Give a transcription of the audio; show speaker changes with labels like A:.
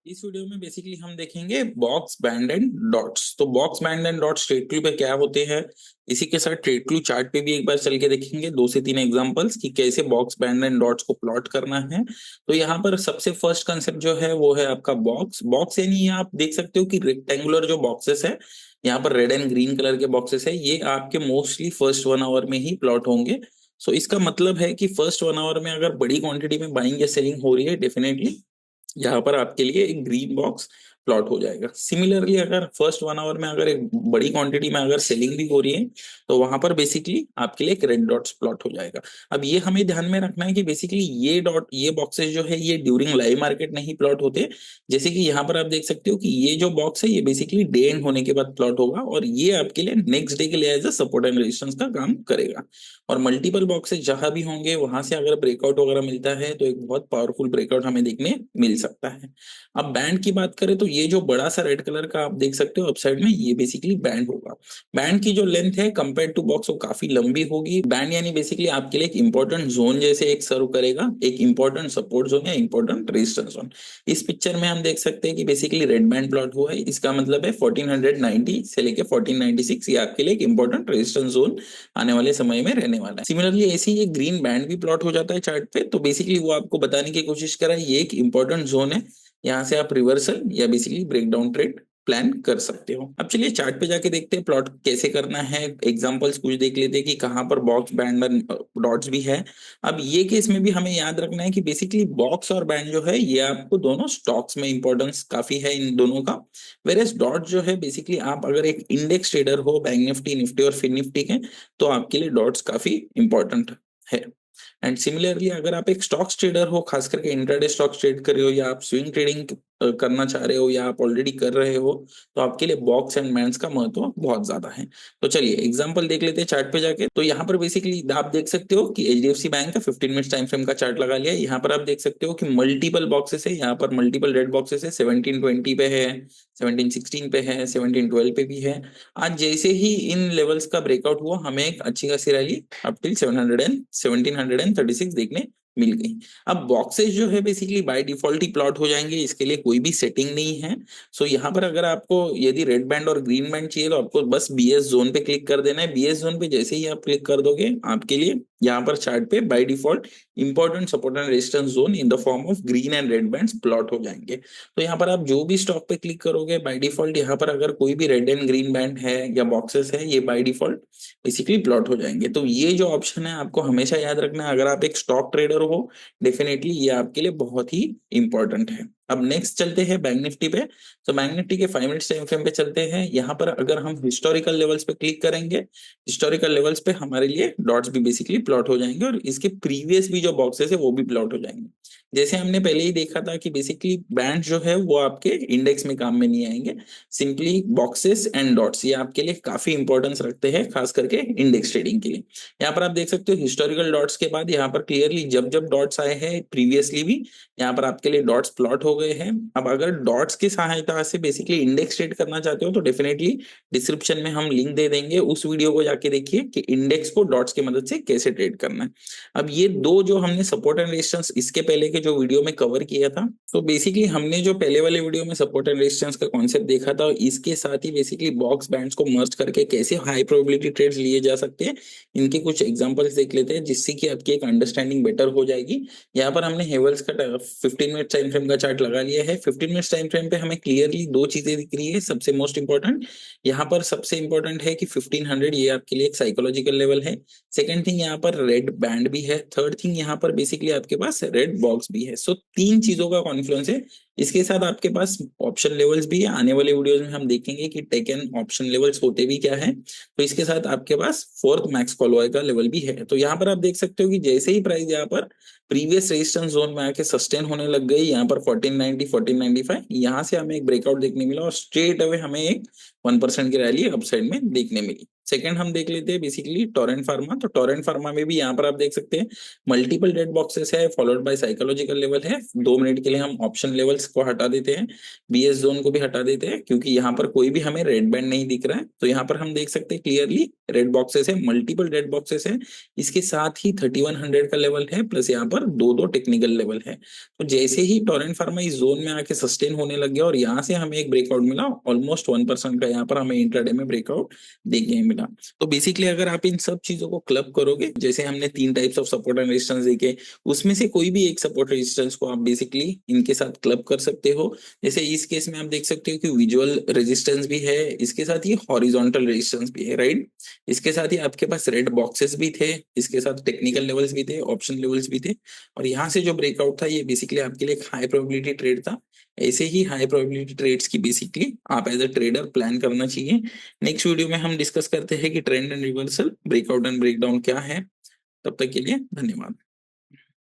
A: इस वीडियो में बेसिकली हम देखेंगे बॉक्स बैंड एंड डॉट्स। तो box band and dots trade clue पे क्या होते हैं, इसी के साथ ट्रेड क्लू चार्ट पे भी एक बार चल के देखेंगे दो से तीन एग्जांपल्स कि कैसे बॉक्स बैंड एंड डॉट्स को प्लॉट करना है। तो यहाँ पर सबसे फर्स्ट कंसेप्ट जो है वो है आपका बॉक्स। बॉक्स यानी आप देख सकते हो कि रेक्टेंगुलर जो बॉक्सेस है, यहाँ पर रेड एंड ग्रीन कलर के बॉक्सेस है, ये आपके मोस्टली फर्स्ट 1 आवर में ही प्लॉट होंगे। सो इसका मतलब है कि फर्स्ट 1 आवर में अगर बड़ी क्वांटिटी में बाइंग या सेलिंग हो रही है, डेफिनेटली यहाँ पर आपके लिए एक ग्रीन बॉक्स प्लॉट हो जाएगा। सिमिलरली अगर फर्स्ट 1 आवर में अगर एक बड़ी क्वांटिटी में अगर सेलिंग भी हो रही है, तो वहां पर बेसिकली आपके लिए एक रेड डॉट्स प्लॉट हो जाएगा। अब ये हमें ध्यान में रखना है कि बेसिकली ये बॉक्सेस जो है ये ड्यूरिंग लाइव मार्केट नहीं प्लॉट होते। जैसे कि यहाँ पर आप देख सकते हो कि ये जो बॉक्स है ये बेसिकली डे एंड होने के बाद प्लॉट होगा और ये आपके लिए नेक्स्ट डे के लिए as a support and resistance का काम करेगा। और मल्टीपल बॉक्सेस जहां भी होंगे वहां से अगर ब्रेकआउट वगैरह मिलता है तो एक बहुत पावरफुल ब्रेकआउट हमें देखने मिल सकता है। अब बैंड की बात करें तो ये जो बड़ा सा रेड कलर का आप देख सकते हो अपसाइड में, ये बेसिकली बैंड होगा। बैंड की जो लेंथ है कंपेयर टू बॉक्स वो काफी लंबी होगी। बैंड यानी बेसिकली आपके लिए एक इंपॉर्टेंट जोन जैसे एक सर्व करेगा, एक इंपॉर्टेंट सपोर्ट जोन या इंपॉर्टेंट रेजिस्टेंस जोन। इस पिक्चर में हम देख सकते हैं कि बेसिकली रेड बैंड प्लॉट हुआ है, इसका मतलब है 1490 से लेके 1496 ये आपके लिए एक इंपॉर्टेंट रेजिस्टेंस जोन आने वाले समय में रहने वाला है। सिमिलरली ऐसे ही ये ग्रीन बैंड भी प्लॉट हो जाता है चार्ट पे, तो बेसिकली वो आपको बताने की कोशिश कर रहा है ये एक इंपॉर्टेंट जोन है, यहाँ से आप रिवर्सल या बेसिकली ब्रेकडाउन ट्रेड प्लान कर सकते हो। अब चलिए चार्ट पे जाके देखते हैं प्लॉट कैसे करना है। एग्जांपल्स कुछ देख लेते हैं कि कहाँ पर बॉक्स बैंड और डॉट्स भी है। अब ये केस में भी हमें याद रखना है कि बेसिकली बॉक्स और बैंड जो है ये आपको दोनों स्टॉक्स में इंपॉर्टेंस काफी है इन दोनों का। वेरेस डॉट जो है बेसिकली आप अगर एक इंडेक्स ट्रेडर हो बैंक निफ्टी निफ्टी और फिन निफ्टी के, तो आपके लिए डॉट्स काफी इंपॉर्टेंट है। एंड सिमिलरली अगर आप एक स्टॉक्स ट्रेडर हो, खास करके इंट्राडे स्टॉक्स ट्रेड कर रहे हो या आप स्विंग ट्रेडिंग करना चाह रहे हो या आप ऑलरेडी कर रहे हो, तो आपके लिए बॉक्स एंड बैंड्स का महत्व बहुत ज्यादा है। तो चलिए एग्जांपल देख लेते हैं चार्ट पे जाके। तो यहाँ पर बेसिकली आप देख सकते हो कि एचडीएफसी बैंक का 15 मिनट्स टाइम फ्रेम का चार्ट लगा लिया। यहाँ पर आप देख सकते हो कि मल्टीपल बॉक्सेस है, यहाँ पर मल्टीपल रेड बॉक्सेस है, 1720 पे है, 1716 पे है, 1712 पे भी है। आज जैसे ही इन लेवल्स का ब्रेकआउट हुआ हमें एक अच्छी खासी रैली अप टिल 700 एंड 1736 देखने मिल गई। अब बॉक्सेस जो है basically by default he plot हो जाएंगे, इसके लिए कोई भी सेटिंग नहीं है। सो यहाँ पर अगर आपको यदि रेड बैंड और ग्रीन बैंड चाहिए तो आपको बस बीएस जोन पे क्लिक कर देना है। बीएस जोन पे जैसे ही आप क्लिक कर दोगे आपके लिए यहाँ पर चार्ट पे by default important support and resistance zone in the form of green and red bands plot हो जाएंगे। तो यहाँ पर आप जो भी स्टॉक पे क्लिक करोगे बाय डिफॉल्ट यहाँ पर अगर कोई भी रेड एंड ग्रीन बैंड है या बॉक्सेस है, ये बाय डिफॉल्ट बेसिकली प्लॉट हो जाएंगे। तो ये जो ऑप्शन है आपको हमेशा याद रखना है अगर आप एक स्टॉक ट्रेडर हो, डेफिनेटली ये आपके लिए बहुत ही इंपॉर्टेंट है। अब नेक्स्ट चलते हैं बैंक निफ्टी पे। तो बैंक निफ्टी के 5 मिनट्स टाइम फ्रेम पे चलते हैं। यहाँ पर अगर हम हिस्टोरिकल लेवल्स पे क्लिक करेंगे, हिस्टोरिकल लेवल्स पे हमारे लिए डॉट्स भी बेसिकली प्लॉट हो जाएंगे और इसके प्रीवियस भी जो बॉक्सेस है वो भी प्लॉट हो जाएंगे। जैसे हमने पहले ही देखा था कि बेसिकली बैंड जो है वो आपके इंडेक्स में काम में नहीं आएंगे, सिंपली बॉक्सेस एंड डॉट्स ये आपके लिए काफी इंपॉर्टेंस रखते हैं, खास करके इंडेक्स ट्रेडिंग के लिए। यहाँ पर आप देख सकते हो हिस्टोरिकल डॉट्स के बाद यहाँ पर क्लियरली जब जब डॉट्स आए हैं प्रीवियसली भी यहाँ पर आपके लिए डॉट्स प्लॉट हो गए हैं। अब अगर डॉट्स की सहायता से बेसिकली इंडेक्स ट्रेड करना चाहते हो तो डेफिनेटली डिस्क्रिप्शन में हम लिंक दे देंगे, उस वीडियो को जाके देखिए कि इंडेक्स को डॉट्स की मदद से कैसे ट्रेड करना है। अब ये दो जो हमने सपोर्ट एंड रेजिस्टेंस इसके पहले के जो वीडियो में कवर किया था, तो बेसिकली हमने जो पहले वाले वीडियो में सपोर्ट एंड रेजिस्टेंस का कॉन्सेप्ट देखा था, इसके साथ ही बेसिकली बॉक्स बैंड्स को मर्ज करके कैसे हाई प्रोबेबिलिटी ट्रेड्स लिए जा सकते हैं, इनके कुछ एग्जांपल्स देख लेते हैं जिससे कि आपकी एक अंडरस्टैंडिंग बेटर हो जाएगी। यहाँ पर हमने हेवल्स का 15 मिनट टाइम फ्रेम का चार्ट लगा लिया है। 15 मिनट टाइम फ्रेम पे हमें क्लियरली दो चीजें दिख रही है। सबसे मोस्ट इंपॉर्टेंट यहाँ पर सबसे इंपॉर्टेंट है कि 1500 ये आपके लिए एक साइकोलॉजिकल लेवल है। सेकंड थिंग यहाँ पर रेड बैंड भी है। थर्ड थिंग यहाँ पर बेसिकली आपके पास रेड बॉक्स भी है। सो तीन चीजों का कॉन्फ्लुएंस है। इसके साथ आपके पास ऑप्शन लेवल्स भी है, आने वाले वीडियोस में हम देखेंगे कि टेकन ऑप्शन लेवल्स होते भी क्या है। तो इसके साथ आपके पास फोर्थ मैक्स कॉलवाय का लेवल भी है। तो यहाँ पर आप देख सकते हो कि जैसे ही प्राइस यहाँ पर प्रीवियस रेजिस्टेंस जोन में आके सस्टेन होने लग गई, यहाँ पर 1490 1495 यहाँ से हमें एक ब्रेकआउट देखने मिला और स्ट्रेट अवे हमें एक 1% की रैली अपसाइड में देखने मिली। सेकंड हम देख लेते हैं बेसिकली टोरेंट फार्मा। तो टोरेंट फार्मा में भी यहाँ पर आप देख सकते हैं मल्टीपल रेड बॉक्सेस है फॉलोड बाय साइकोलॉजिकल लेवल है। 2 मिनट के लिए हम ऑप्शन लेवल्स को हटा देते हैं, बीएस जोन को भी हटा देते हैं, क्योंकि यहाँ पर कोई भी हमें रेड बैंड नहीं दिख रहा है। तो यहाँ पर हम देख सकते हैं क्लियरली रेड बॉक्सेस है, मल्टीपल रेड बॉक्सेस है। इसके साथ ही 3100 का लेवल है, प्लस यहाँ पर दो दो टेक्निकल लेवल है। तो जैसे ही टोरेंट फार्मा इस जोन में आके सस्टेन होने लग गया और यहाँ से हमें एक ब्रेकआउट मिला ऑलमोस्ट 1% का, यहाँ पर हमें इंट्राडे में ब्रेकआउट देखने मिला। तो बेसिकली अगर आप इन सब चीजों को क्लब करोगे, जैसे हमने 3 types of support and resistance देखे, उसमें से कोई भी एक सपोर्ट रेजिस्टेंस को आप बेसिकली इनके साथ क्लब कर सकते हो। जैसे इस केस में आप देख सकते हो कि विजुअल रेजिस्टेंस भी है, इसके साथ ही हॉरिजॉन्टल रेजिस्टेंस भी है, राइट। इसके साथ ही आपके पास रेड बॉक्सेस भी थे, इसके साथ टेक्निकल लेवल्स भी थे, ऑप्शन लेवल्स भी थे। और यहाँ से जो ब्रेकआउट था ये बेसिकली आपके लिए एक हाई प्रोबेबिलिटी ट्रेड था। ऐसे ही हाई प्रोबेबिलिटी ट्रेड्स की बेसिकली आप एज अ ट्रेडर प्लान करना चाहिए। नेक्स्ट वीडियो में हम डिस्कस करते हैं कि trend and reversal, breakout and breakdown क्या है। तब तक के लिए धन्यवाद।